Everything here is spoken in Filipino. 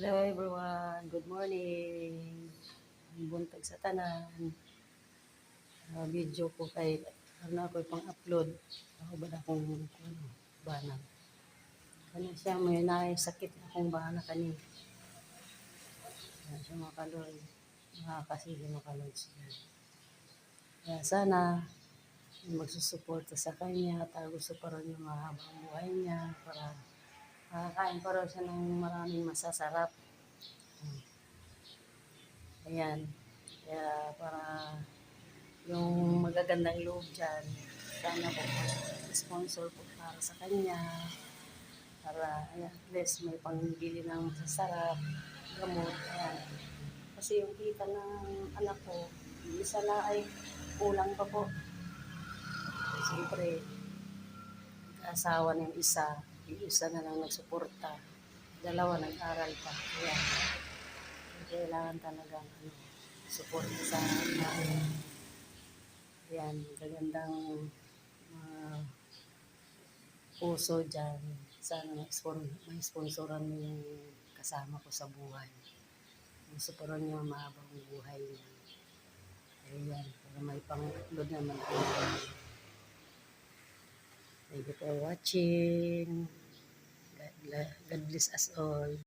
Hello everyone, good morning. Buntag sa tanan. Video ko kay ano ako pang-upload. Ako ba na akong ano, bana. Kanya siya may sakit akong bana kani. Kaya siya makaloy. Makakasige makaloy siya. Kaya sana magsusuporta sa kanya at gusto pa rin yung mahabang buhay niya para makakain pa rin siya ng maraming masasarap. Ayan. Kaya para yung magagandang loob dyan, sana po sponsor po para sa kanya, para at least may pangbili ng masasarap, gamot, ayan. Kasi yung kita ng anak ko, yung isa na ay kulang pa po. Siyempre, asawa ng isa, yung isa na lang nagsuporta, dalawa nag-aral pa. Ayan. Kailangan talagang support sa yan, magagandang puso dyan. Sana may sponsoran mo yung kasama ko sa buhay. Gusto pa rin niya mahabang buhay niya. Ayan, para may pang-upload naman. Thank you for watching. God bless us all.